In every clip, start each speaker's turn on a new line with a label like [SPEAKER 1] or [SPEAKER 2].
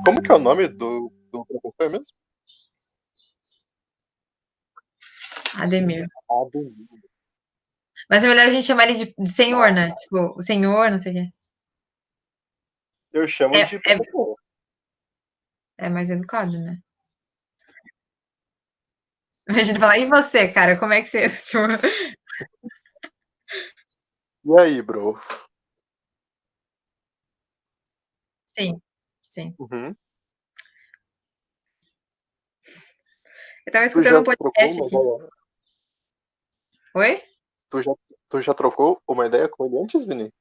[SPEAKER 1] Como que é o nome do professor mesmo?
[SPEAKER 2] Ademir.
[SPEAKER 1] Ademir.
[SPEAKER 2] Mas é melhor a gente chamar ele de senhor, né? Tipo, o senhor, não sei o quê.
[SPEAKER 1] Eu chamo de professor.
[SPEAKER 2] É mais educado, né? Imagina falar, e você, cara, como é que você. Tipo,
[SPEAKER 1] E aí, bro?
[SPEAKER 2] sim, sim.
[SPEAKER 1] Uhum.
[SPEAKER 2] Eu tava
[SPEAKER 1] Tu
[SPEAKER 2] escutando
[SPEAKER 1] já
[SPEAKER 2] um
[SPEAKER 1] trocou
[SPEAKER 2] podcast
[SPEAKER 1] uma
[SPEAKER 2] aqui.
[SPEAKER 1] ideia?
[SPEAKER 2] Oi?
[SPEAKER 1] Tu já trocou uma ideia com ele antes, Vini?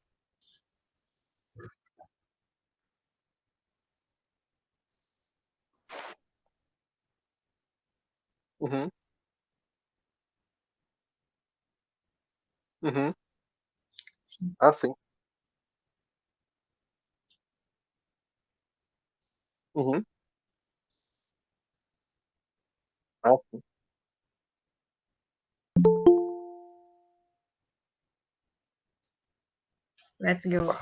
[SPEAKER 1] Uhum. Uhum.
[SPEAKER 2] Sim.
[SPEAKER 1] Ah, sim. Uhum. Ah, sim.
[SPEAKER 2] Let's go.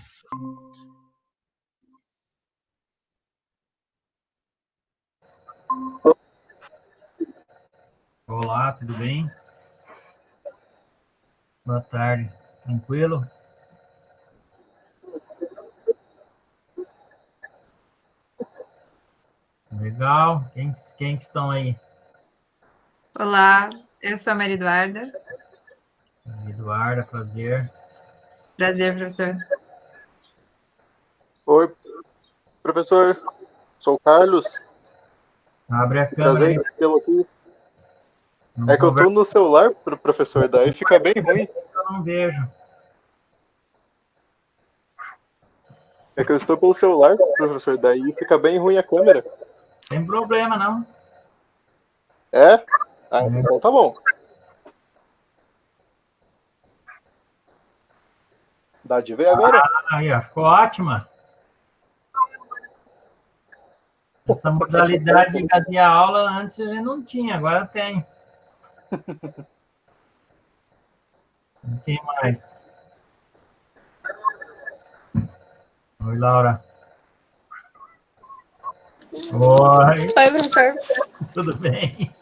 [SPEAKER 3] Olá, tudo bem? Boa tarde. Tranquilo? Legal. Quem que estão aí?
[SPEAKER 2] Olá, eu sou a Maria Eduarda.
[SPEAKER 3] Eduarda, prazer.
[SPEAKER 2] Prazer, professor.
[SPEAKER 1] Oi, professor. Sou o Carlos.
[SPEAKER 3] Abre a câmera
[SPEAKER 1] Prazer
[SPEAKER 3] aí.
[SPEAKER 1] em tê-lo aqui.
[SPEAKER 3] Não
[SPEAKER 1] É que eu tô
[SPEAKER 3] conversa,
[SPEAKER 1] no celular, professor, daí fica bem ruim.
[SPEAKER 3] eu não vejo.
[SPEAKER 1] É que eu estou pelo celular, professor, daí fica bem ruim a câmera.
[SPEAKER 3] Tem problema, não?
[SPEAKER 1] É? Ah,
[SPEAKER 3] É.
[SPEAKER 1] então tá bom. Dá de ver agora?
[SPEAKER 3] Aí, ó, ficou ótima. Essa modalidade de fazer a aula antes a gente não tinha, agora tem. Quem mais? Oi, Laura. Oi,
[SPEAKER 4] Oi, professor.
[SPEAKER 3] tudo bem?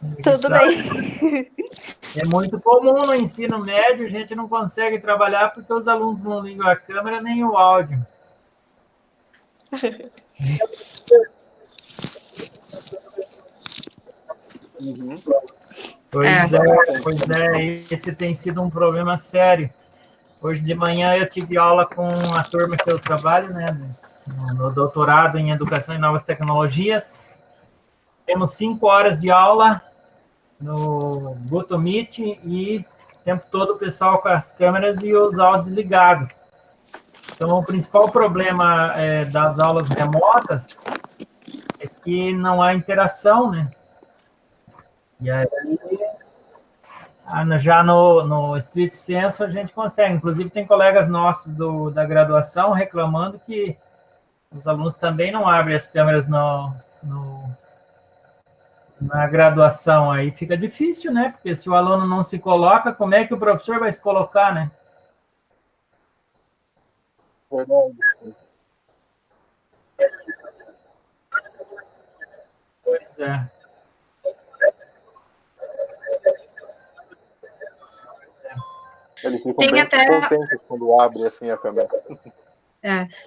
[SPEAKER 3] Como é que
[SPEAKER 4] Tudo
[SPEAKER 3] tá?
[SPEAKER 4] bem?
[SPEAKER 3] É muito comum no ensino médio, a gente não consegue trabalhar porque os alunos não ligam a câmera nem o áudio.
[SPEAKER 1] Uhum.
[SPEAKER 3] Pois é, pois é, esse tem sido um problema sério. Hoje de manhã eu tive aula com a turma que eu trabalho, né, no doutorado em Educação e Novas Tecnologias. Temos 5 horas de aula no Google Meet e o tempo todo o pessoal com as câmeras e os áudios ligados. Então, o principal problema das aulas remotas é que não há interação, né? E aí, já no estrito senso, a gente consegue. Inclusive, tem colegas nossos da graduação reclamando que os alunos também não abrem as câmeras na graduação. Aí fica difícil, né? Porque se o aluno não se coloca, como é que o professor vai se colocar, né?
[SPEAKER 1] Verdade.
[SPEAKER 3] Pois é.
[SPEAKER 1] Eles ficam
[SPEAKER 2] Tem
[SPEAKER 1] bem
[SPEAKER 2] até.
[SPEAKER 1] contentes quando abre assim a câmera.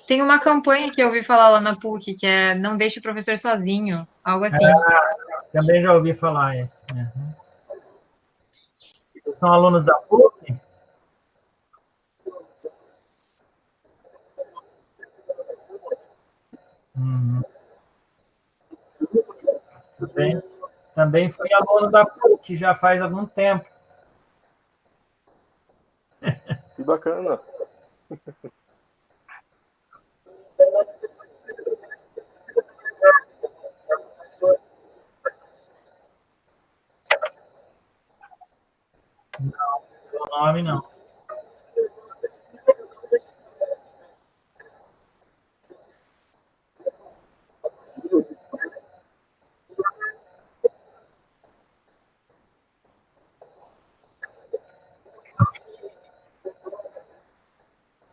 [SPEAKER 2] Tem uma campanha que eu ouvi falar lá na PUC, que é Não Deixe o Professor Sozinho, algo assim.
[SPEAKER 3] Também já ouvi falar isso. Uhum. São alunos da PUC? Uhum. Também, também fui aluno da PUC já faz algum tempo.
[SPEAKER 1] Que bacana.
[SPEAKER 3] Não, pelo nome não.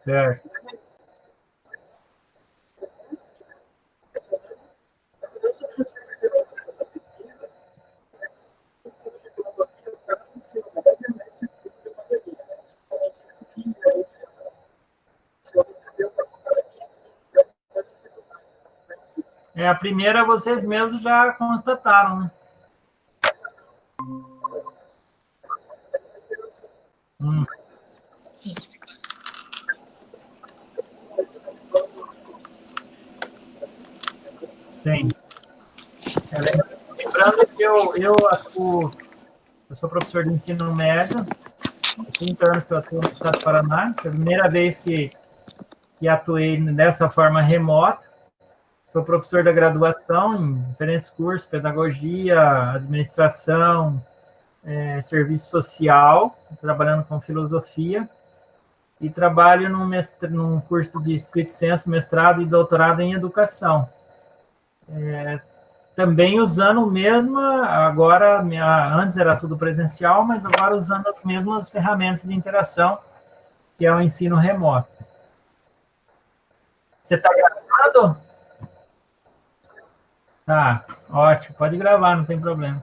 [SPEAKER 3] Certo. A primeira vocês mesmos já constataram, né? Sim. Lembrando que eu sou professor de ensino médio, há 30 anos que eu atuo no estado do Paraná, foi a primeira vez que atuei dessa forma remota. Sou professor da graduação em diferentes cursos, pedagogia, administração, serviço social, trabalhando com filosofia, e trabalho num curso de estrito sensu, mestrado e doutorado em educação. Também usando o mesmo, agora, antes era tudo presencial, mas agora usando as mesmas ferramentas de interação, que é o ensino remoto. Você está gravando? Tá, ótimo, pode gravar, não tem problema.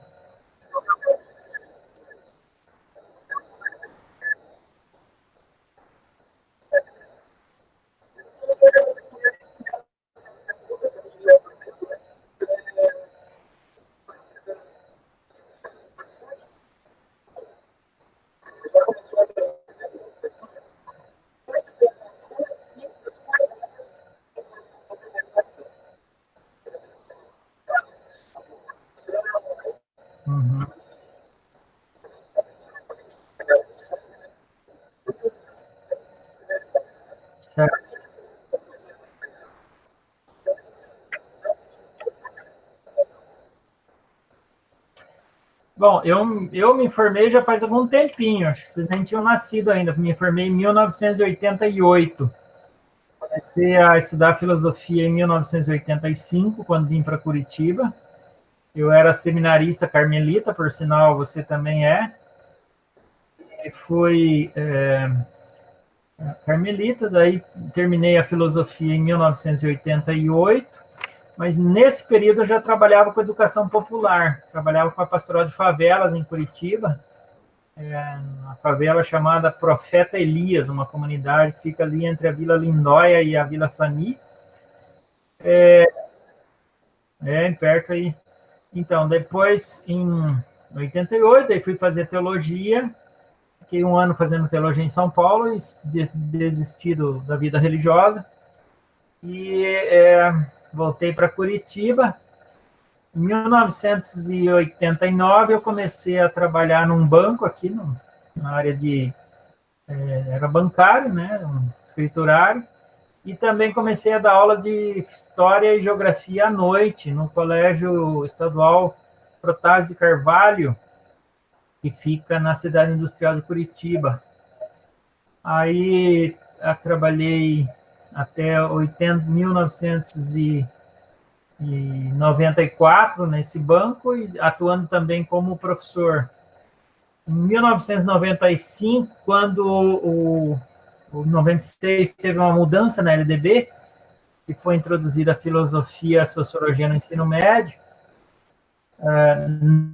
[SPEAKER 3] Uhum. Certo. Bom, eu me formei já faz algum tempinho, acho que vocês nem tinham nascido ainda, me formei em 1988. Comecei a estudar filosofia em 1985, quando vim para Curitiba. Eu era seminarista carmelita, por sinal, você também é. E fui carmelita, daí terminei a filosofia em 1988. Mas nesse período eu já trabalhava com educação popular, trabalhava com a pastoral de favelas em Curitiba, uma favela chamada Profeta Elias, uma comunidade que fica ali entre a Vila Lindóia e a Vila Fani. Perto aí. Então, depois, em 88, aí fui fazer teologia, fiquei um ano fazendo teologia em São Paulo e desisti da vida religiosa. E voltei para Curitiba. Em 1989, eu comecei a trabalhar num banco aqui, na área de... era bancário, né, um escriturário, e também comecei a dar aula de História e Geografia à noite, no Colégio Estadual Protásio de Carvalho, que fica na cidade industrial de Curitiba. Aí trabalhei até 1994 nesse banco e atuando também como professor. Em 1995, quando o 96 teve uma mudança na LDB, que foi introduzida a filosofia e a sociologia no ensino médio,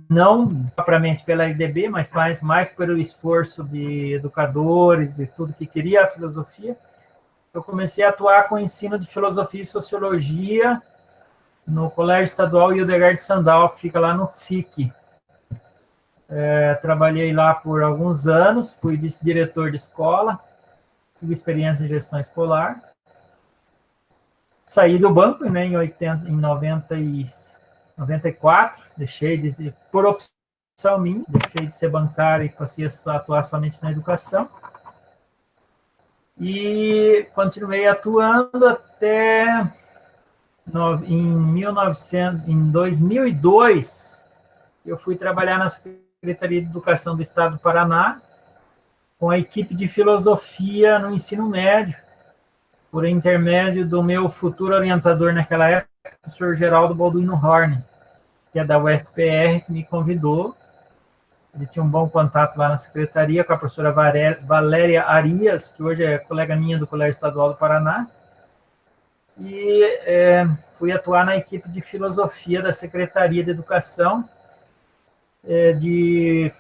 [SPEAKER 3] não propriamente pela LDB, mas mais pelo esforço de educadores e tudo que queria a filosofia, eu comecei a atuar com o ensino de filosofia e sociologia no Colégio Estadual Hildegard de Sandal, que fica lá no SIC. Trabalhei lá por alguns anos, fui vice-diretor de escola, tive experiência em gestão escolar. Saí do banco, né, em 94, por opção minha, deixei de ser bancário e passei a atuar somente na educação. E continuei atuando até em 2002, eu fui trabalhar na Secretaria de Educação do Estado do Paraná, com a equipe de filosofia no ensino médio, por intermédio do meu futuro orientador naquela época, o professor Geraldo Balduino Horn, que é da UFPR, que me convidou. Ele tinha um bom contato lá na secretaria com a professora Valéria Arias, que hoje é colega minha do Colégio Estadual do Paraná, e fui atuar na equipe de filosofia da Secretaria de Educação,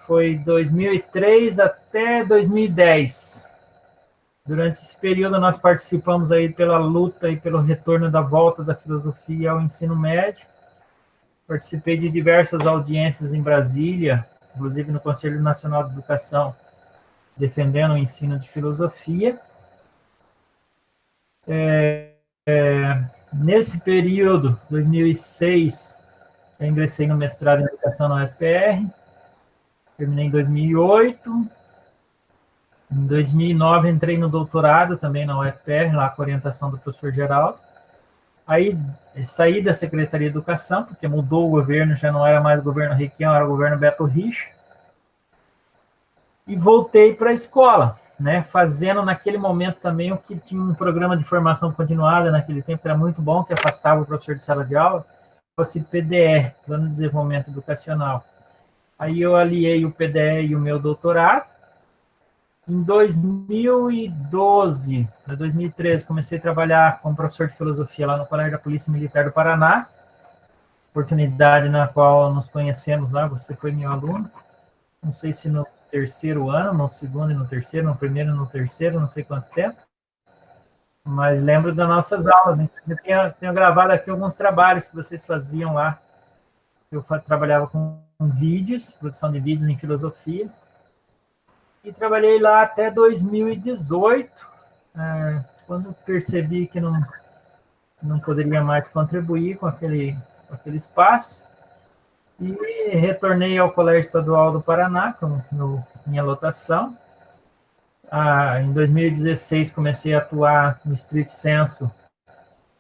[SPEAKER 3] foi 2003 até 2010. Durante esse período, nós participamos aí pela luta e pelo retorno da volta da filosofia ao ensino médio. Participei de diversas audiências em Brasília, inclusive no Conselho Nacional de Educação, defendendo o ensino de filosofia. Nesse período, 2006, eu ingressei no mestrado em Educação na UFPR, terminei em 2008. Em 2009, entrei no doutorado também na UFPR, lá com orientação do professor Geraldo. Aí, saí da Secretaria de Educação, porque mudou o governo, já não era mais o governo Requião, era o governo Beto Richa. E voltei para a escola, né, fazendo naquele momento também o que tinha um programa de formação continuada naquele tempo, que era muito bom, que afastava o professor de sala de aula, fosse PDE, Plano de Desenvolvimento Educacional. Aí eu aliei o PDE e o meu doutorado. Em 2012, 2013, comecei a trabalhar como professor de filosofia lá no Colégio da Polícia Militar do Paraná, oportunidade na qual nos conhecemos lá, você foi meu aluno, não sei se no terceiro ano, no segundo e no terceiro, no primeiro e no terceiro, não sei quanto tempo, mas lembro das nossas aulas, né? Eu tenho gravado aqui alguns trabalhos que vocês faziam lá, eu trabalhava com vídeos, produção de vídeos em filosofia, e trabalhei lá até 2018, quando percebi que não poderia mais contribuir com aquele espaço, e retornei ao Colégio Estadual do Paraná, com minha lotação. Em 2016, comecei a atuar no estrito sensu,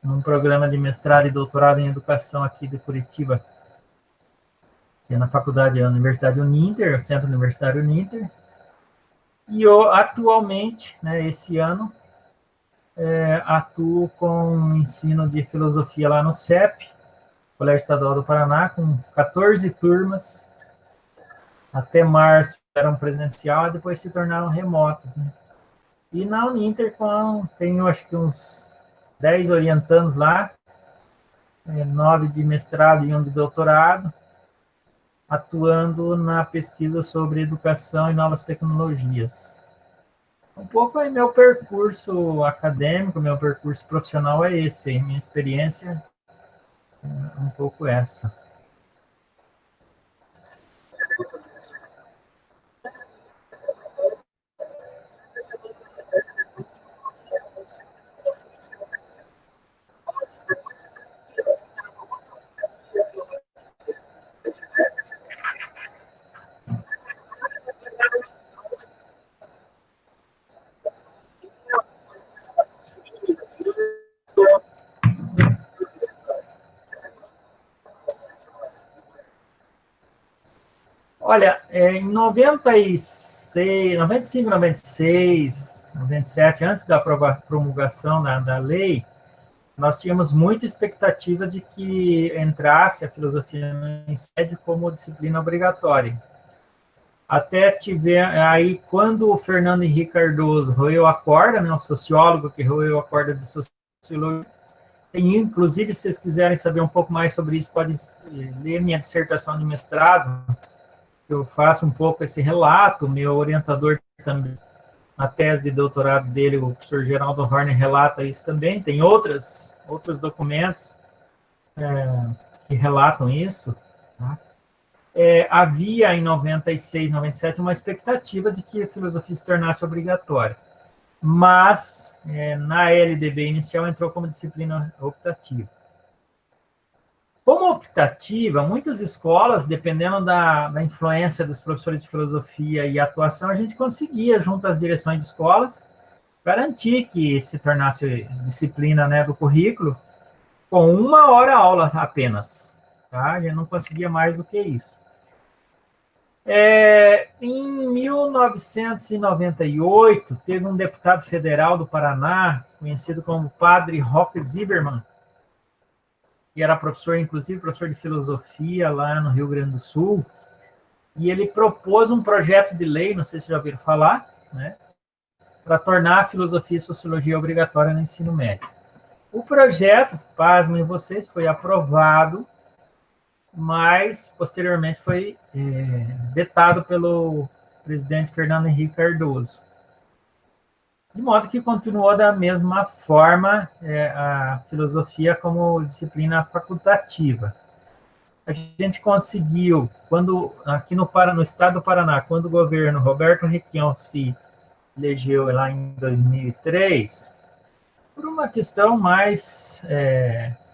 [SPEAKER 3] num programa de mestrado e doutorado em educação aqui de Curitiba, que é na faculdade, a Universidade Uninter, o Centro Universitário Uninter. E eu, atualmente, né, esse ano, atuo com ensino de filosofia lá no CEP, Colégio Estadual do Paraná, com 14 turmas. Até março eram presencial, depois se tornaram remotos, né? E na Uninter, tenho acho que uns 10 orientandos lá, 9 de mestrado e 1 de doutorado, atuando na pesquisa sobre educação e novas tecnologias. Um pouco aí meu percurso acadêmico, meu percurso profissional é esse, minha experiência é um pouco essa. Olha, em 96, 95, 96, 97, antes da promulgação da lei, nós tínhamos muita expectativa de que entrasse a filosofia no ensino médio como disciplina obrigatória. Até aí, quando o Fernando Henrique Cardoso roeu a corda, né, um sociólogo que roeu a corda de sociologia, inclusive, se vocês quiserem saber um pouco mais sobre isso, podem ler minha dissertação de mestrado, eu faço um pouco esse relato, meu orientador também, na tese de doutorado dele, o professor Geraldo Horner, relata isso também, tem outros documentos que relatam isso, tá? Havia em 96, 97, uma expectativa de que a filosofia se tornasse obrigatória, mas na LDB inicial entrou como disciplina optativa. Como optativa, muitas escolas, dependendo da influência dos professores de filosofia e atuação, a gente conseguia, junto às direções de escolas, garantir que se tornasse disciplina, né, do currículo, com 1 hora aula apenas. Tá? A gente não conseguia mais do que isso. Em 1998, teve um deputado federal do Paraná, conhecido como Padre Roque Zimmermann, que era professor, inclusive professor de filosofia lá no Rio Grande do Sul, e ele propôs um projeto de lei, não sei se já ouviram falar, né, para tornar a filosofia e sociologia obrigatória no ensino médio. O projeto, pasmem vocês, foi aprovado, mas posteriormente foi vetado pelo presidente Fernando Henrique Cardoso. De modo que continuou da mesma forma a filosofia como disciplina facultativa. A gente conseguiu, quando aqui no estado do Paraná, quando o governo Roberto Requião se elegeu lá em 2003, por uma questão mais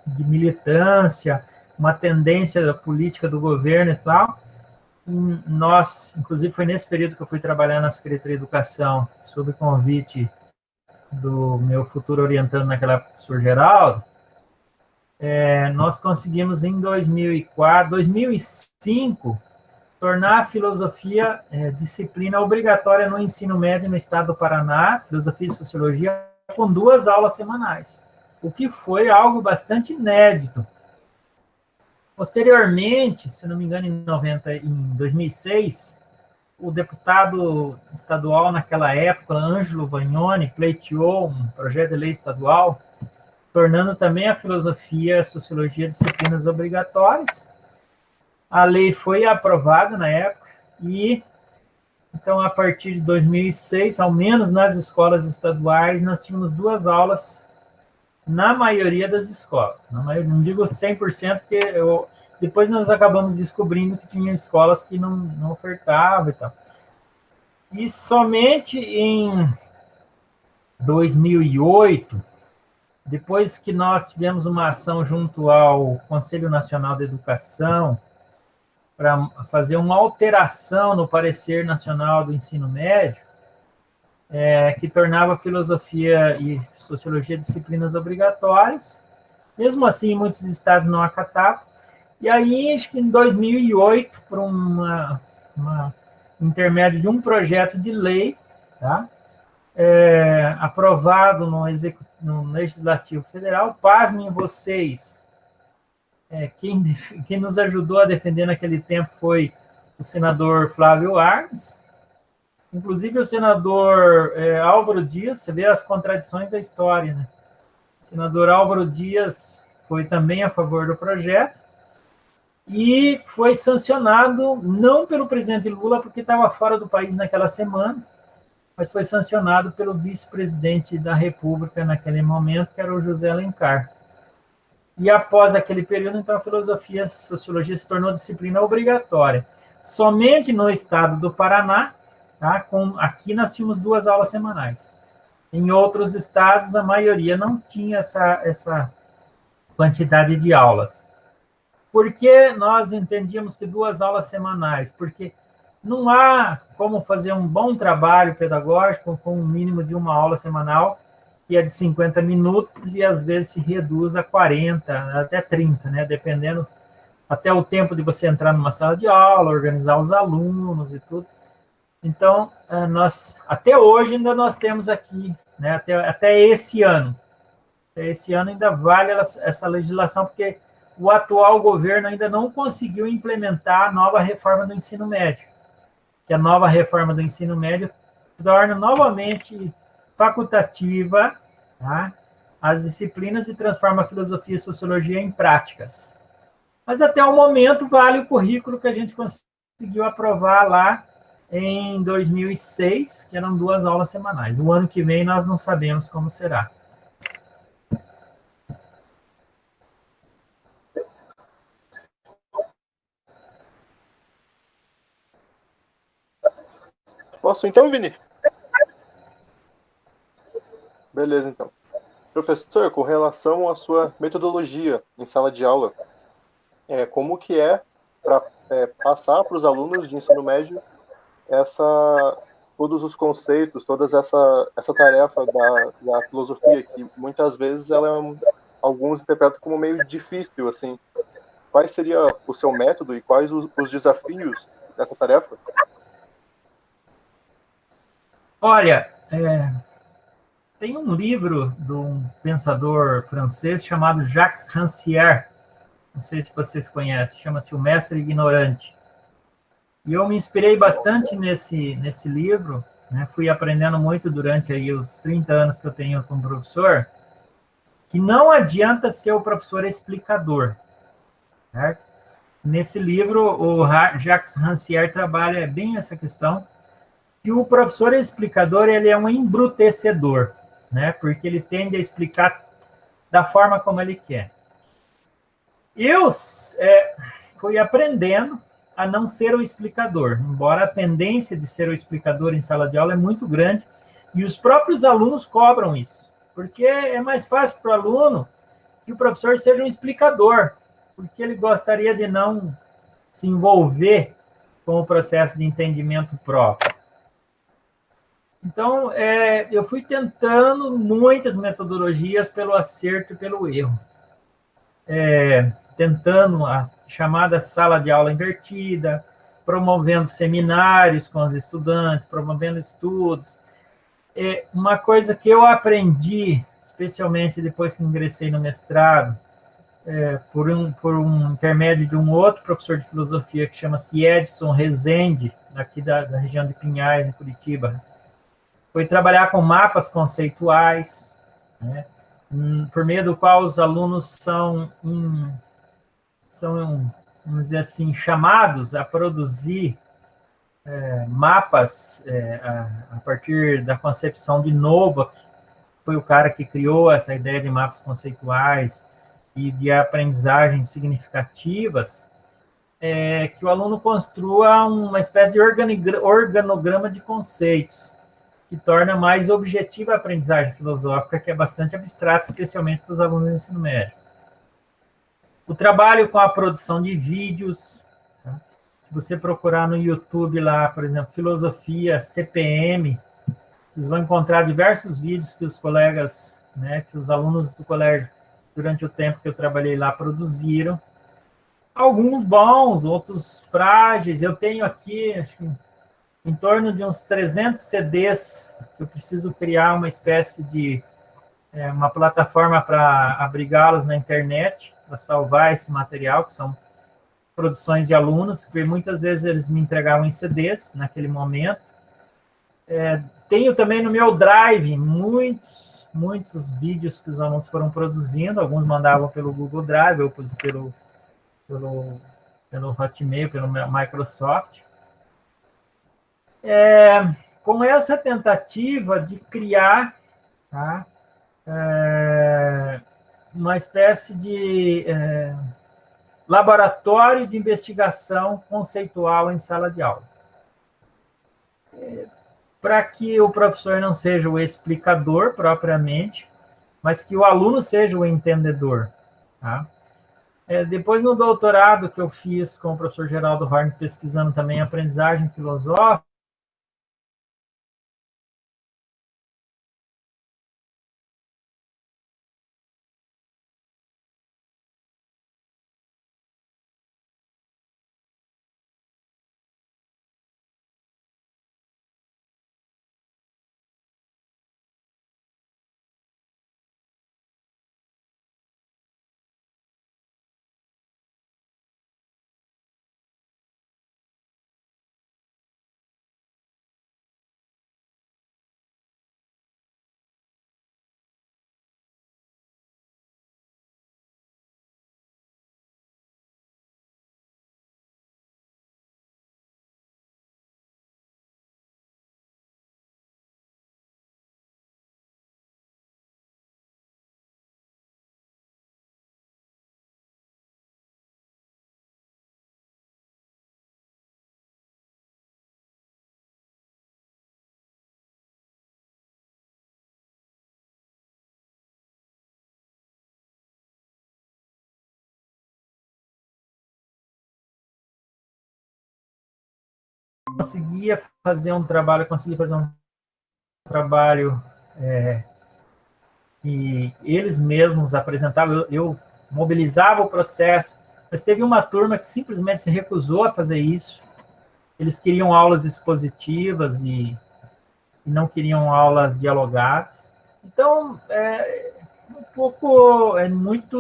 [SPEAKER 3] de militância, uma tendência da política do governo e tal, nós, inclusive foi nesse período que eu fui trabalhar na Secretaria de Educação, sob convite do meu futuro orientando naquela época, professor Geraldo, nós conseguimos em 2004, 2005, tornar a filosofia disciplina obrigatória no ensino médio no estado do Paraná, filosofia e sociologia, com 2 aulas semanais, o que foi algo bastante inédito. Posteriormente, se não me engano, em 2006, o deputado estadual naquela época, Ângelo Vagnoni, pleiteou um projeto de lei estadual, tornando também a filosofia e a sociologia disciplinas obrigatórias. A lei foi aprovada na época e, então, a partir de 2006, ao menos nas escolas estaduais, nós tínhamos 2 aulas na maioria das escolas. Não digo 100%, porque depois nós acabamos descobrindo que tinha escolas que não ofertavam e tal. E somente em 2008, depois que nós tivemos uma ação junto ao Conselho Nacional de Educação, para fazer uma alteração no parecer nacional do ensino médio, que tornava filosofia e sociologia disciplinas obrigatórias. Mesmo assim, muitos estados não acatavam. E aí, acho que em 2008, por intermédio de um projeto de lei, tá? Aprovado no Legislativo Federal, pasmem vocês, quem nos ajudou a defender naquele tempo foi o senador Flávio Arnes, inclusive o senador Álvaro Dias. Você vê as contradições da história, né? O senador Álvaro Dias foi também a favor do projeto e foi sancionado não pelo presidente Lula, porque estava fora do país naquela semana, mas foi sancionado pelo vice-presidente da República naquele momento, que era o José Alencar. E após aquele período, então, a filosofia e a sociologia se tornou disciplina obrigatória. Somente no estado do Paraná, tá? Aqui nós tínhamos 2 aulas semanais. Em outros estados, a maioria não tinha essa quantidade de aulas. Por que nós entendíamos que 2 aulas semanais? Porque não há como fazer um bom trabalho pedagógico com um mínimo de 1 aula semanal, que é de 50 minutos, e às vezes se reduz a 40, até 30, né? Dependendo, até o tempo de você entrar numa sala de aula, organizar os alunos e tudo. Então, até hoje ainda nós temos aqui, né? Até esse ano. Até esse ano ainda vale essa legislação, porque o atual governo ainda não conseguiu implementar a nova reforma do ensino médio. Que a nova reforma do ensino médio torna novamente facultativa, tá, as disciplinas e transforma a filosofia e sociologia em práticas. Mas até o momento vale o currículo que a gente conseguiu aprovar lá em 2006, que eram 2 aulas semanais. O ano que vem nós não sabemos como será.
[SPEAKER 1] Posso então, Vini? Beleza, então. Professor, com relação à sua metodologia em sala de aula, como que é para passar para os alunos de ensino médio todos os conceitos, toda essa tarefa da filosofia, que muitas vezes alguns interpretam como meio difícil, assim. Qual seria o seu método e quais os desafios dessa tarefa?
[SPEAKER 3] Olha, tem um livro de um pensador francês chamado Jacques Rancière, não sei se vocês conhecem, chama-se O Mestre Ignorante. E eu me inspirei bastante nesse livro, né? Fui aprendendo muito durante aí os 30 anos que eu tenho como professor, que não adianta ser o professor explicador, certo? Nesse livro, o Jacques Rancière trabalha bem essa questão, que o professor explicador, ele é um embrutecedor, né? Porque ele tende a explicar da forma como ele quer. Eu fui aprendendo a não ser o explicador, embora a tendência de ser o explicador em sala de aula é muito grande, e os próprios alunos cobram isso, porque é mais fácil para o aluno que o professor seja um explicador, porque ele gostaria de não se envolver com o processo de entendimento próprio. Então, eu fui tentando muitas metodologias pelo acerto e pelo erro. Tentando a chamada sala de aula invertida, promovendo seminários com os estudantes, promovendo estudos. Uma coisa que eu aprendi, especialmente depois que ingressei no mestrado, por um intermédio de um outro professor de filosofia que chama-se Edson Rezende, aqui da região de Pinhais, em Curitiba, foi trabalhar com mapas conceituais, né, por meio do qual os alunos são, vamos dizer assim, chamados a produzir mapas a partir da concepção de Nova, que foi o cara que criou essa ideia de mapas conceituais e de aprendizagens significativas, que o aluno construa uma espécie de organograma de conceitos, que torna mais objetiva a aprendizagem filosófica, que é bastante abstrata, especialmente para os alunos do ensino médio. O trabalho com a produção de vídeos, tá? Se você procurar no YouTube lá, por exemplo, Filosofia CPM, vocês vão encontrar diversos vídeos que os colegas, né, que os alunos do colégio, durante o tempo que eu trabalhei lá, produziram. Alguns bons, outros frágeis. Eu tenho aqui, acho que em torno de uns 300 CDs. Eu preciso criar uma espécie de uma plataforma para abrigá-los na internet, para salvar esse material, que são produções de alunos, porque muitas vezes eles me entregavam em CDs naquele momento. Tenho também no meu Drive muitos vídeos que os alunos foram produzindo, alguns mandavam pelo Google Drive, ou pelo Hotmail, pelo Microsoft. Com essa tentativa de criar, tá, uma espécie de laboratório de investigação conceitual em sala de aula. Para que o professor não seja o explicador propriamente, mas que o aluno seja o entendedor. Tá? Depois, no doutorado que eu fiz com o professor Geraldo Horn, pesquisando também aprendizagem filosófica, consegui fazer um trabalho e eles mesmos apresentavam, eu mobilizava o processo, mas teve uma turma que simplesmente se recusou a fazer isso. Eles queriam aulas expositivas e não queriam aulas dialogadas. Então,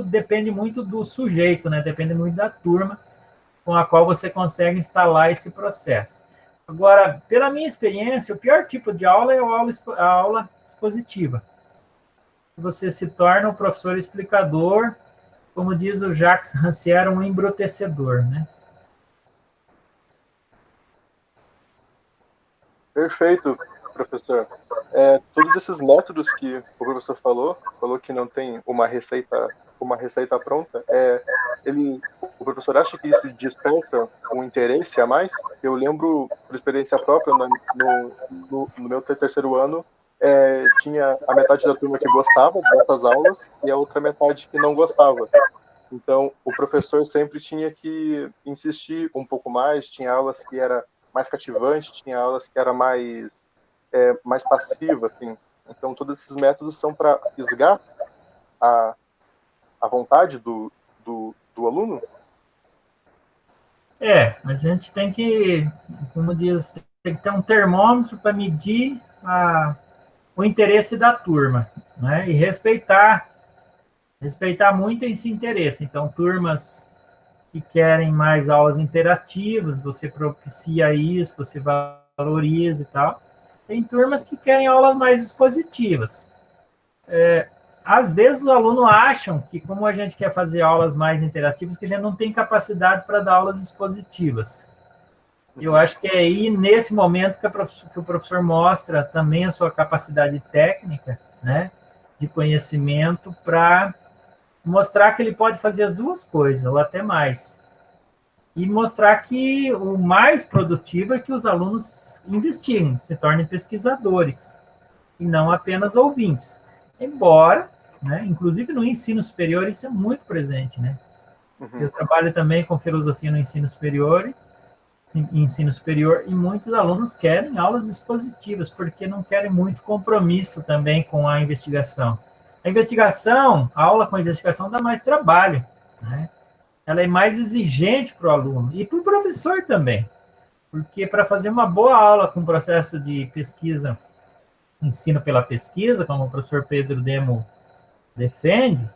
[SPEAKER 3] depende muito do sujeito, né? Depende muito da turma com a qual você consegue instalar esse processo. Agora, pela minha experiência, o pior tipo de aula é a aula expositiva. Você se torna um professor explicador, como diz o Jacques Rancière, um embrutecedor, né?
[SPEAKER 1] Perfeito, professor. Todos esses métodos que o professor falou que não tem uma receita pronta, o professor acha que isso desperta um interesse a mais? Eu lembro, por experiência própria, no meu terceiro ano, tinha a metade da turma que gostava dessas aulas e a outra metade que não gostava. Então, o professor sempre tinha que insistir um pouco mais, tinha aulas que era mais cativante, tinha aulas que era mais passiva, assim. Então, todos esses métodos são para fisgar a vontade do aluno?
[SPEAKER 3] A gente tem que, como diz, tem que ter um termômetro para medir o interesse da turma, né? E respeitar muito esse interesse. Então, turmas que querem mais aulas interativas, você propicia isso, você valoriza e tal. Tem turmas que querem aulas mais expositivas. Às vezes, os alunos acham que, como a gente quer fazer aulas mais interativas, que a gente não tem capacidade para dar aulas expositivas. Eu acho que é aí, nesse momento, que o professor mostra também a sua capacidade técnica, né, de conhecimento, para mostrar que ele pode fazer as duas coisas, ou até mais. E mostrar que o mais produtivo é que os alunos investiguem, se tornem pesquisadores, e não apenas ouvintes. Embora, né, inclusive no ensino superior, isso é muito presente, né?
[SPEAKER 1] Uhum.
[SPEAKER 3] Eu trabalho também com filosofia no ensino superior, e muitos alunos querem aulas expositivas, porque não querem muito compromisso também com a investigação. A aula com a investigação dá mais trabalho, né? Ela é mais exigente para o aluno e para o professor também, porque para fazer uma boa aula com processo de pesquisa, ensino pela pesquisa, como o professor Pedro Demo defende,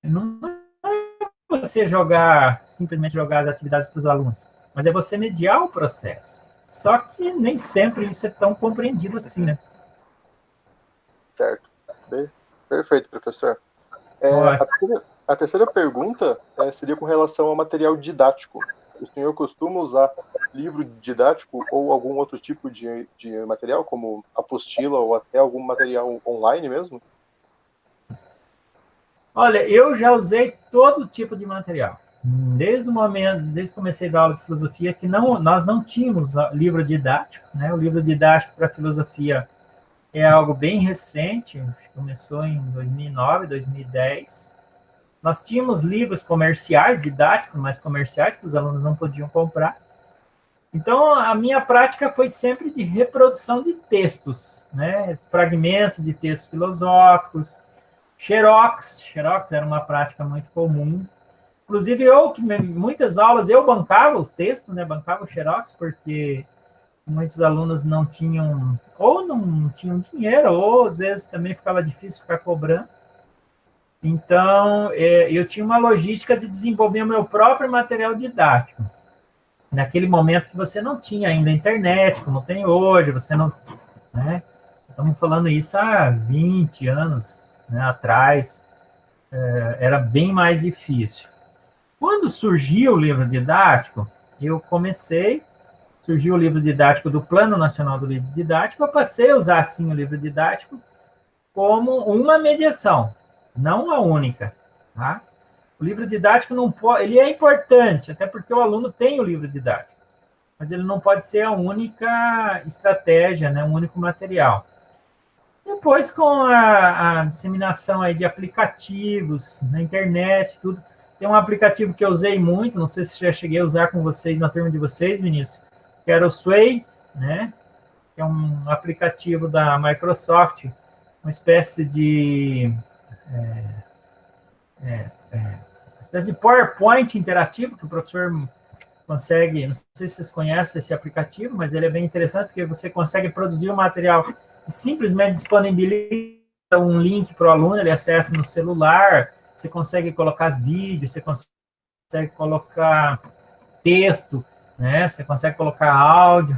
[SPEAKER 3] não é você simplesmente jogar as atividades para os alunos, mas é você mediar o processo. Só que nem sempre isso é tão compreendido assim, né?
[SPEAKER 1] Certo. Perfeito, professor. A terceira pergunta seria com relação ao material didático. O senhor costuma usar livro didático ou algum outro tipo de material, como apostila ou até algum material online mesmo?
[SPEAKER 3] Olha, eu já usei todo tipo de material. Desde que comecei a dar aula de filosofia, que nós não tínhamos livro didático, né? O livro didático para filosofia é algo bem recente, começou em 2009, 2010. Nós tínhamos livros comerciais, didáticos, mas comerciais, que os alunos não podiam comprar. Então, a minha prática foi sempre de reprodução de textos, né? Fragmentos de textos filosóficos, Xerox era uma prática muito comum. Inclusive, muitas aulas, eu bancava os textos, né? Bancava o Xerox, porque muitos alunos não tinham dinheiro, ou às vezes também ficava difícil ficar cobrando. Então, eu tinha uma logística de desenvolver o meu próprio material didático. Naquele momento que você não tinha ainda internet, como tem hoje, você não... né? Estamos falando isso há 20 anos, né, atrás, era bem mais difícil. Quando surgiu o livro didático, surgiu o livro didático do Plano Nacional do Livro Didático, eu passei a usar, assim, o livro didático como uma mediação, não a única, tá? O livro didático não pode, ele é importante, até porque o aluno tem o livro didático, mas ele não pode ser a única estratégia, né, o único material. Depois, com a disseminação aí de aplicativos na internet, tudo, tem um aplicativo que eu usei muito, não sei se já cheguei a usar com vocês na turma de vocês, Vinícius, que era o Sway, né? Que é um aplicativo da Microsoft, uma espécie de PowerPoint interativo que o professor consegue, não sei se vocês conhecem esse aplicativo, mas ele é bem interessante porque você consegue produzir um material e simplesmente disponibiliza um link para o aluno, ele acessa no celular, você consegue colocar vídeo, você consegue colocar texto, né? Você consegue colocar áudio.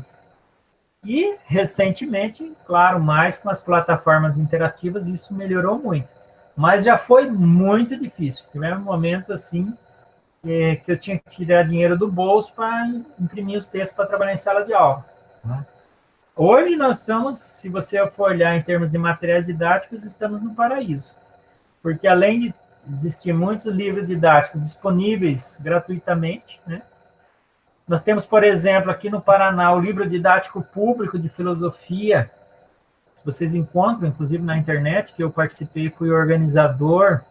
[SPEAKER 3] E, recentemente, claro, mais com as plataformas interativas, isso melhorou muito. Mas já foi muito difícil. Tivemos momentos, assim, que eu tinha que tirar dinheiro do bolso para imprimir os textos para trabalhar em sala de aula. Né? Hoje nós estamos, se você for olhar em termos de materiais didáticos, estamos no paraíso. Porque além de existir muitos livros didáticos disponíveis gratuitamente, né? Nós temos, por exemplo, aqui no Paraná, o livro didático público de filosofia, que vocês encontram, inclusive, na internet, que eu participei, fui organizador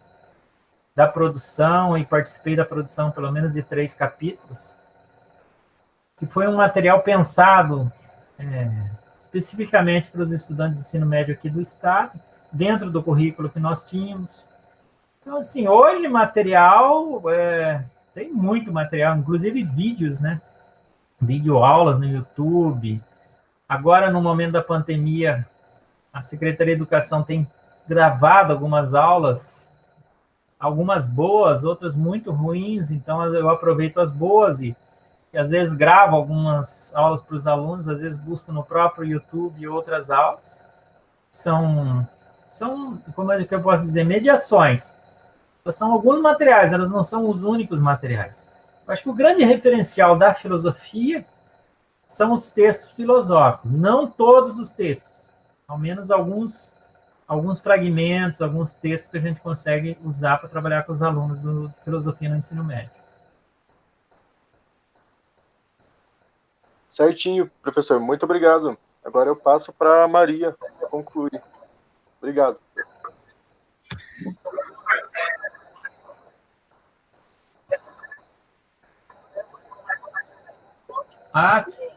[SPEAKER 3] da produção e participei da produção, pelo menos, de 3 capítulos, que foi um material pensado especificamente para os estudantes do ensino médio aqui do Estado, dentro do currículo que nós tínhamos. Então, assim, hoje material, tem muito material, inclusive vídeos, né? Videoaulas no YouTube. Agora, no momento da pandemia, a Secretaria de Educação tem gravado algumas aulas, algumas boas, outras muito ruins, então eu aproveito as boas e às vezes gravo algumas aulas para os alunos, às vezes busco no próprio YouTube outras aulas. São como é que eu posso dizer, mediações. São alguns materiais, elas não são os únicos materiais. Eu acho que o grande referencial da filosofia são os textos filosóficos, não todos os textos, ao menos alguns fragmentos, alguns textos que a gente consegue usar para trabalhar com os alunos de filosofia no ensino médio.
[SPEAKER 1] Certinho, professor, muito obrigado. Agora eu passo para a Maria concluir. Obrigado.
[SPEAKER 3] Sim.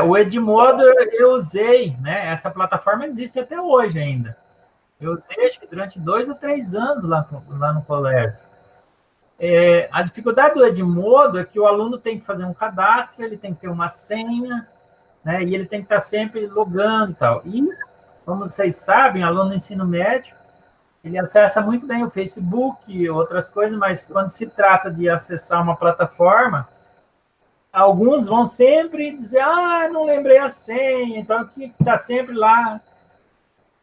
[SPEAKER 3] O Edmodo eu usei, né? Essa plataforma existe até hoje ainda. Eu usei, acho que durante 2 ou 3 anos lá no colégio. A dificuldade do Edmodo é que o aluno tem que fazer um cadastro, ele tem que ter uma senha, né? E ele tem que estar sempre logando e tal. E, como vocês sabem, aluno do ensino médio, ele acessa muito bem o Facebook e outras coisas, mas quando se trata de acessar uma plataforma, alguns vão sempre dizer, não lembrei a senha, então eu tinha que estar sempre lá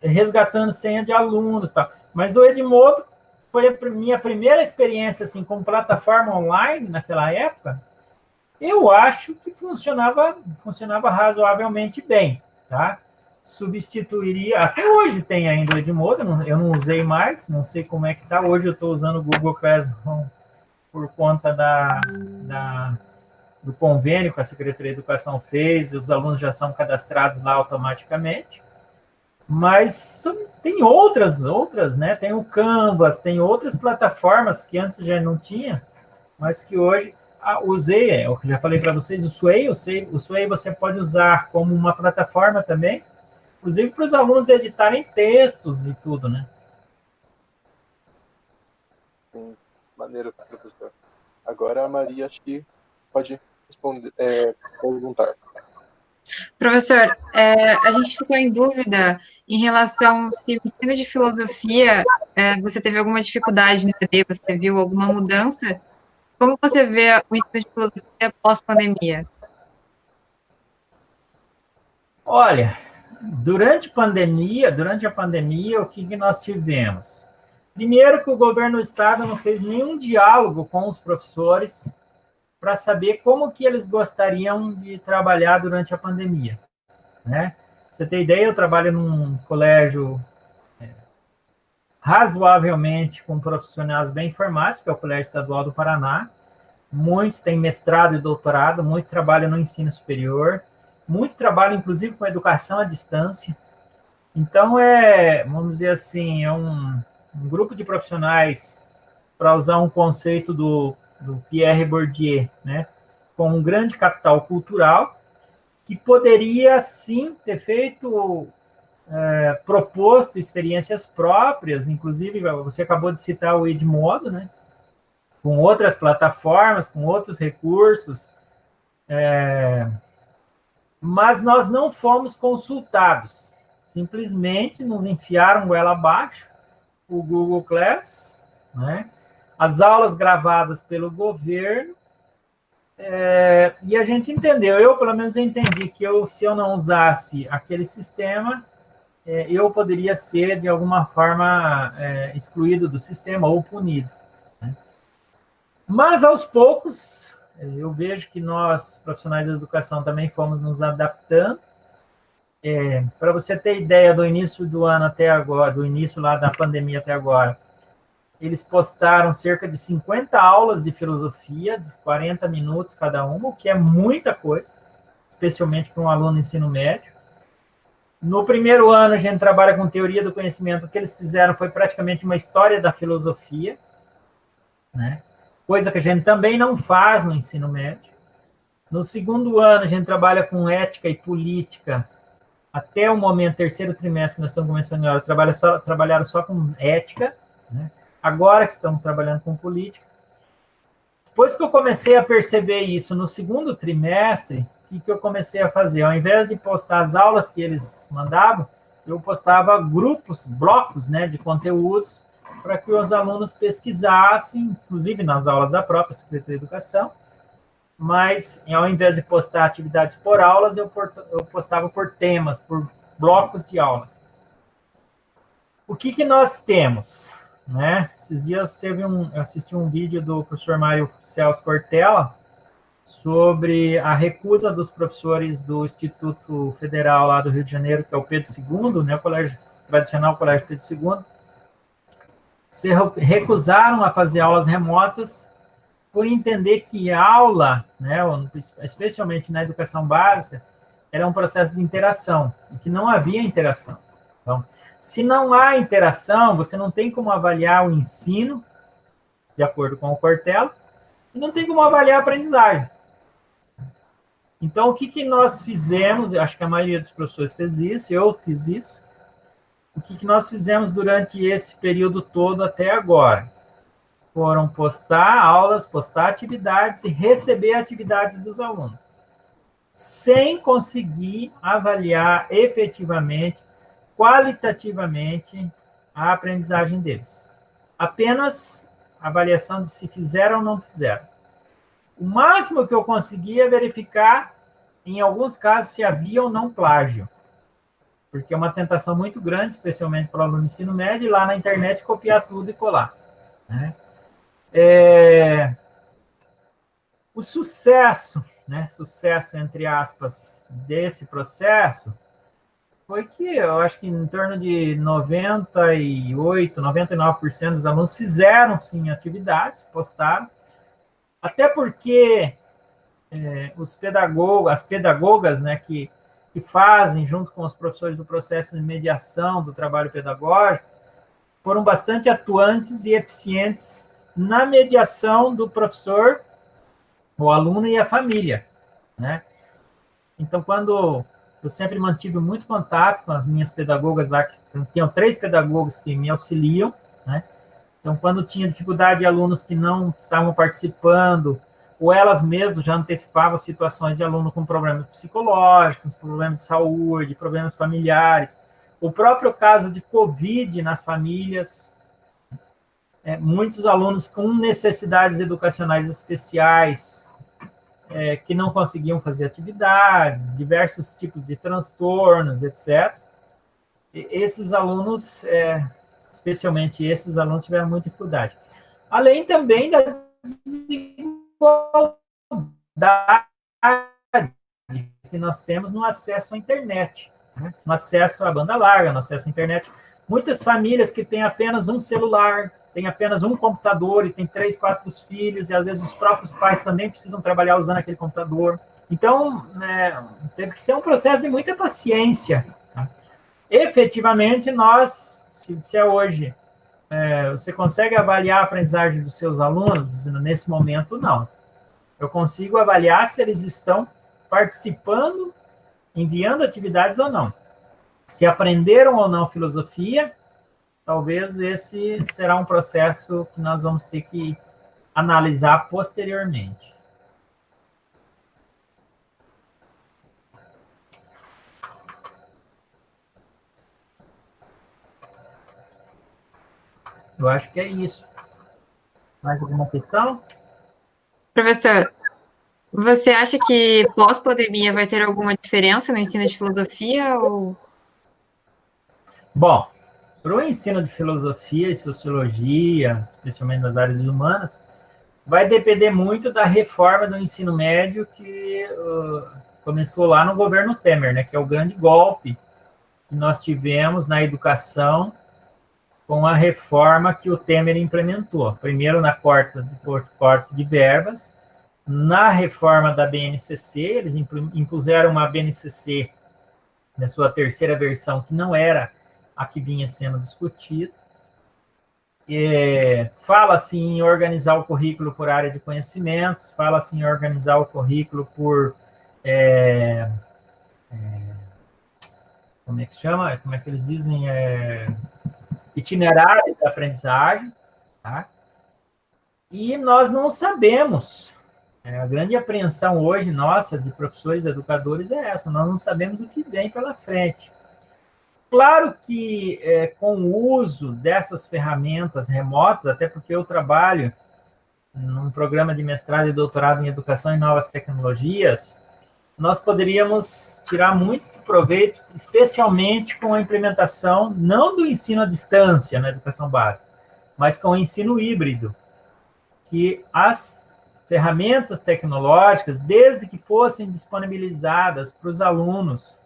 [SPEAKER 3] resgatando senha de alunos e tal. Mas o Edmodo foi a minha primeira experiência assim, com plataforma online naquela época. Eu acho que funcionava razoavelmente bem, tá? Substituiria, até hoje tem ainda o Edmodo, eu não usei mais, não sei como é que está. Hoje eu estou usando o Google Classroom por conta do convênio que a Secretaria de Educação fez, e os alunos já são cadastrados lá automaticamente. Mas tem outras, né? Tem o Canvas, tem outras plataformas que antes já não tinha, mas que hoje usei, eu já falei para vocês, o Sway você pode usar como uma plataforma também, inclusive para os alunos editarem textos e tudo, né?
[SPEAKER 1] Sim, maneiro, professor. Agora a Maria, acho que pode responder, perguntar.
[SPEAKER 2] Professor, a gente ficou em dúvida em relação se o ensino de filosofia, você teve alguma dificuldade no EAD, você viu alguma mudança? Como você vê o ensino de filosofia pós-pandemia?
[SPEAKER 3] Olha, durante a pandemia, o que nós tivemos? Primeiro que o governo do estado não fez nenhum diálogo com os professores para saber como que eles gostariam de trabalhar durante a pandemia, né? Pra você ter ideia, eu trabalho num colégio razoavelmente com profissionais bem formados, que é o Colégio Estadual do Paraná. Muitos têm mestrado e doutorado, muitos trabalham no ensino superior, muitos trabalham, inclusive, com educação à distância. Então, vamos dizer assim, um grupo de profissionais, para usar um conceito do Pierre Bourdieu, né, com um grande capital cultural, que poderia, sim, ter feito, proposto experiências próprias, inclusive, você acabou de citar o Edmodo, né, com outras plataformas, com outros recursos, mas nós não fomos consultados. Simplesmente nos enfiaram goela abaixo o Google Class, né? As aulas gravadas pelo governo, e a gente entendeu, eu pelo menos entendi que se eu não usasse aquele sistema, eu poderia ser, de alguma forma, excluído do sistema ou punido. Né? Mas, aos poucos, eu vejo que nós, profissionais da educação, também fomos nos adaptando. Para você ter ideia, do início do ano até agora, do início lá da pandemia até agora, eles postaram cerca de 50 aulas de filosofia, de 40 minutos cada uma, o que é muita coisa, especialmente para um aluno de ensino médio. No primeiro ano, a gente trabalha com teoria do conhecimento. O que eles fizeram foi praticamente uma história da filosofia, né? Coisa que a gente também não faz no ensino médio. No segundo ano, a gente trabalha com ética e política. Até o momento, terceiro trimestre, que nós estamos começando agora, trabalharam só com ética, né? Agora que estamos trabalhando com política. Depois que eu comecei a perceber isso no segundo trimestre, o que eu comecei a fazer? Ao invés de postar as aulas que eles mandavam, eu postava grupos, blocos, né, de conteúdos para que os alunos pesquisassem, inclusive nas aulas da própria Secretaria de Educação, mas ao invés de postar atividades por aulas, eu postava por temas, por blocos de aulas. O que nós temos? Né? Esses dias eu assisti um vídeo do professor Mário Celso Cortella sobre a recusa dos professores do Instituto Federal lá do Rio de Janeiro, que é o Pedro II, né, o colégio tradicional Colégio Pedro II, se recusaram a fazer aulas remotas por entender que a aula, né, especialmente na educação básica, era um processo de interação, e que não havia interação. Então, se não há interação, você não tem como avaliar o ensino, de acordo com o Cortella, e não tem como avaliar a aprendizagem. Então, o que nós fizemos? Eu acho que a maioria dos professores fez isso, eu fiz isso. O que nós fizemos durante esse período todo até agora? Foram postar aulas, postar atividades e receber atividades dos alunos, sem conseguir avaliar efetivamente, qualitativamente, a aprendizagem deles. Apenas avaliação de se fizeram ou não fizeram. O máximo que eu consegui é verificar, em alguns casos, se havia ou não plágio, porque é uma tentação muito grande, especialmente para o aluno do ensino médio, ir lá na internet copiar tudo e colar. Né? O sucesso, né, sucesso entre aspas, desse processo, foi que eu acho que em torno de 98%, 99% dos alunos fizeram, sim, atividades, postaram, até porque as pedagogas, né, que fazem, junto com os professores do processo de mediação do trabalho pedagógico, foram bastante atuantes e eficientes na mediação do professor, o aluno e a família, né? Então, quando eu sempre mantive muito contato com as minhas pedagogas lá, que tinham 3 pedagogos que me auxiliam, né? Então, quando tinha dificuldade de alunos que não estavam participando, ou elas mesmas já antecipavam situações de aluno com problemas psicológicos, problemas de saúde, problemas familiares, o próprio caso de Covid nas famílias, muitos alunos com necessidades educacionais especiais, que não conseguiam fazer atividades, diversos tipos de transtornos, etc. E esses alunos, especialmente esses alunos, tiveram muita dificuldade. Além também da desigualdade que nós temos no acesso à internet, né? No acesso à banda larga, no acesso à internet. Muitas famílias que têm apenas um celular, têm apenas um computador e tem 3, 4 filhos, e às vezes os próprios pais também precisam trabalhar usando aquele computador. Então, teve que ser um processo de muita paciência. Tá? Efetivamente, nós, se é hoje, você consegue avaliar a aprendizagem dos seus alunos? Dizendo, nesse momento, não. Eu consigo avaliar se eles estão participando, enviando atividades ou não. Se aprenderam ou não filosofia, talvez esse será um processo que nós vamos ter que analisar posteriormente. Eu acho que é isso. Mais alguma questão?
[SPEAKER 2] Professor, você acha que pós-pandemia vai ter alguma diferença no ensino de filosofia? Ou...
[SPEAKER 3] Bom, para o ensino de filosofia e sociologia, especialmente nas áreas humanas, vai depender muito da reforma do ensino médio que começou lá no governo Temer, né, que é o grande golpe que nós tivemos na educação com a reforma que o Temer implementou. Primeiro na corte de verbas, na reforma da BNCC, eles impuseram uma BNCC na sua terceira versão, que não era a que vinha sendo discutida. Fala-se em organizar o currículo por área de conhecimentos, fala-se em organizar o currículo por... como é que chama? Como é que eles dizem? Itinerário de aprendizagem, tá? E nós não sabemos. A grande apreensão hoje, nossa, de professores e educadores é essa, nós não sabemos o que vem pela frente. Claro que com o uso dessas ferramentas remotas, até porque eu trabalho num programa de mestrado e doutorado em Educação e Novas Tecnologias, nós poderíamos tirar muito proveito, especialmente com a implementação, não do ensino à distância na educação básica, mas com o ensino híbrido, que as ferramentas tecnológicas, desde que fossem disponibilizadas para os alunos,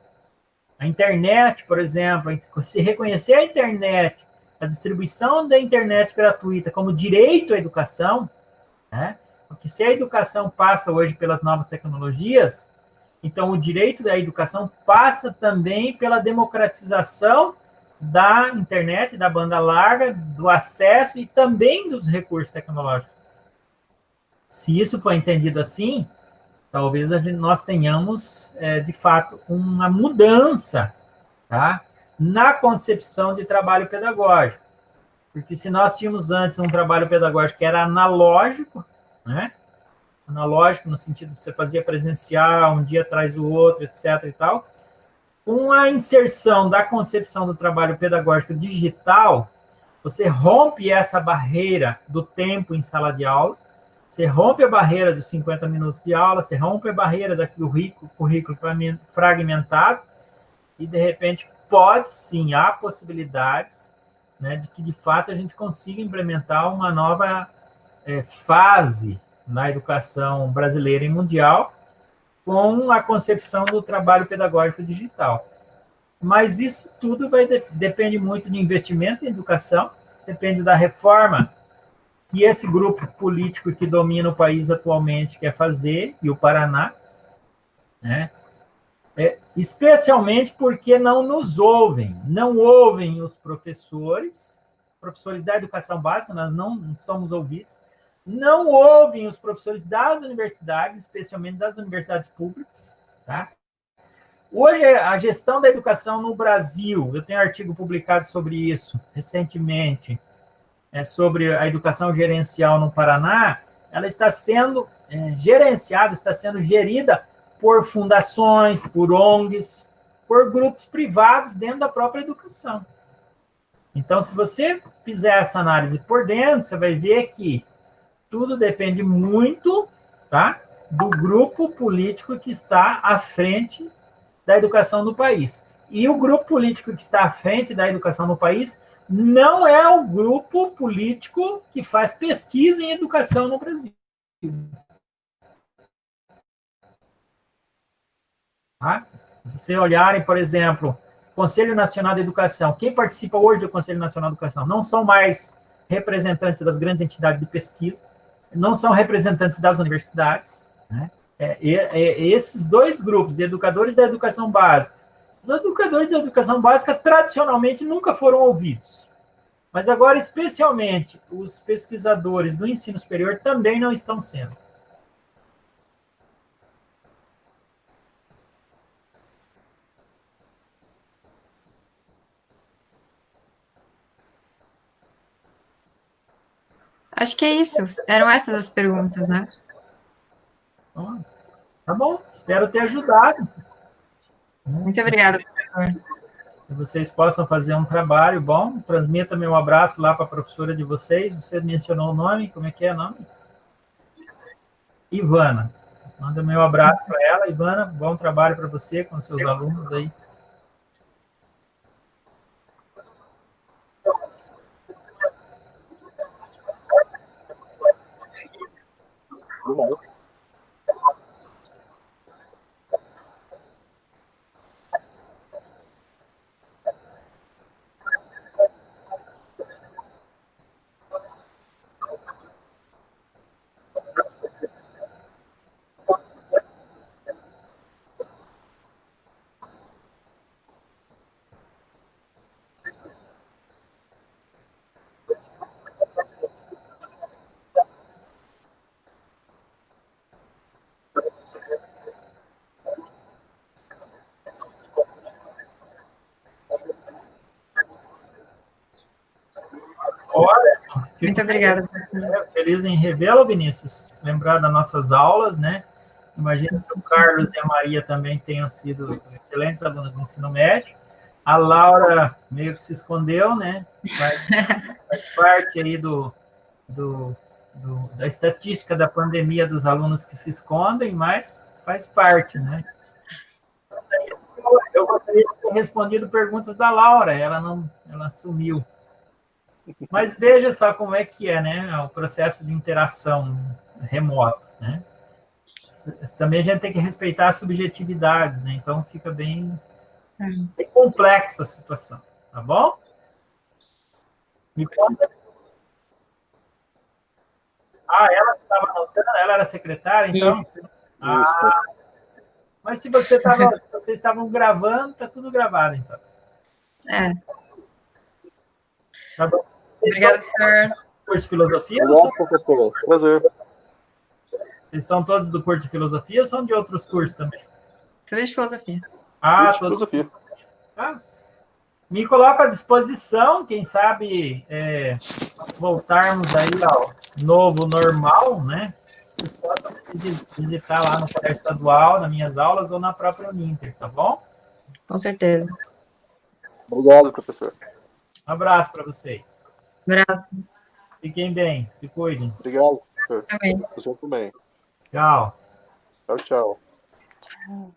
[SPEAKER 3] a internet, por exemplo, se reconhecer a internet, a distribuição da internet gratuita como direito à educação, né? Porque se a educação passa hoje pelas novas tecnologias, então o direito da educação passa também pela democratização da internet, da banda larga, do acesso e também dos recursos tecnológicos. Se isso for entendido assim, talvez nós tenhamos, de fato, uma mudança, tá, na concepção de trabalho pedagógico. Porque se nós tínhamos antes um trabalho pedagógico que era analógico, né, analógico no sentido de você fazia presencial, um dia atrás do outro, etc. e tal, com a inserção da concepção do trabalho pedagógico digital, você rompe essa barreira do tempo em sala de aula, você rompe a barreira dos 50 minutos de aula, você rompe a barreira do currículo fragmentado, e, de repente, pode sim, há possibilidades, né, de que, de fato, a gente consiga implementar uma nova fase na educação brasileira e mundial com a concepção do trabalho pedagógico digital. Mas isso tudo depende muito de investimento em educação, depende da reforma que esse grupo político que domina o país atualmente quer fazer, e o Paraná, né? Especialmente porque não nos ouvem, não ouvem os professores da educação básica, nós não somos ouvidos, não ouvem os professores das universidades, especialmente das universidades públicas, tá? Hoje, a gestão da educação no Brasil, eu tenho um artigo publicado sobre isso recentemente, sobre a educação gerencial no Paraná, ela está sendo gerenciada, está sendo gerida por fundações, por ONGs, por grupos privados dentro da própria educação. Então, se você fizer essa análise por dentro, você vai ver que tudo depende muito, tá, do grupo político que está à frente da educação do país. E o grupo político que está à frente da educação no país não é o grupo político que faz pesquisa em educação no Brasil. Tá? Se vocês olharem, por exemplo, Conselho Nacional de Educação, quem participa hoje do Conselho Nacional de Educação não são mais representantes das grandes entidades de pesquisa, não são representantes das universidades, né? Esses dois grupos de educadores da educação básica, os educadores da educação básica tradicionalmente nunca foram ouvidos, mas agora, especialmente, os pesquisadores do ensino superior também não estão sendo.
[SPEAKER 2] Acho que é isso. Eram essas as perguntas, né?
[SPEAKER 3] Tá bom, espero ter ajudado.
[SPEAKER 2] Muito obrigada, professor.
[SPEAKER 3] que vocês possam fazer um trabalho bom. Transmita meu abraço lá para a professora de vocês. Você mencionou o nome, como é que é o nome? Ivana. Manda meu abraço para ela. Ivana, bom trabalho para você com seus alunos aí. Olha,
[SPEAKER 2] Muito obrigada, professor.
[SPEAKER 3] Feliz em revê-lo, Vinícius. Lembrar das nossas aulas, né? Imagino que o Carlos e a Maria também tenham sido excelentes alunos do ensino médio. A Laura meio que se escondeu, né? Faz parte aí da estatística da pandemia dos alunos que se escondem, mas faz parte, né? Eu gostaria de ter respondido perguntas da Laura, ela sumiu. Mas veja só como é que é, né? O processo de interação remoto, né? Também a gente tem que respeitar as subjetividades, né? Então fica bem complexa a situação, tá bom? Me conta. Ah, ela estava anotando, ela era secretária, então?
[SPEAKER 2] Isso.
[SPEAKER 3] Ah, mas se vocês estavam gravando, tá tudo gravado, então.
[SPEAKER 2] É.
[SPEAKER 3] Tá bom?
[SPEAKER 2] Obrigada, professor.
[SPEAKER 3] Curso de filosofia?
[SPEAKER 1] Obrigado, professor. Prazer.
[SPEAKER 3] Eles são todos do curso de filosofia ou são de outros cursos também?
[SPEAKER 2] Tudo de filosofia.
[SPEAKER 3] Ah,
[SPEAKER 1] Curso de
[SPEAKER 3] todos.
[SPEAKER 1] filosofia.
[SPEAKER 3] Ah, me coloco à disposição, quem sabe voltarmos aí ao novo normal, né? Vocês possam visitar lá no Colégio Estadual, nas minhas aulas, ou na própria Uninter, tá bom?
[SPEAKER 2] Com certeza.
[SPEAKER 1] Obrigado, professor.
[SPEAKER 3] Um abraço para vocês.
[SPEAKER 2] Abraço.
[SPEAKER 3] Fiquem bem, se cuidem.
[SPEAKER 1] Obrigado, professor.
[SPEAKER 2] Também.
[SPEAKER 1] Professor também.
[SPEAKER 3] Tchau.
[SPEAKER 1] Tchau, tchau.
[SPEAKER 2] Tchau.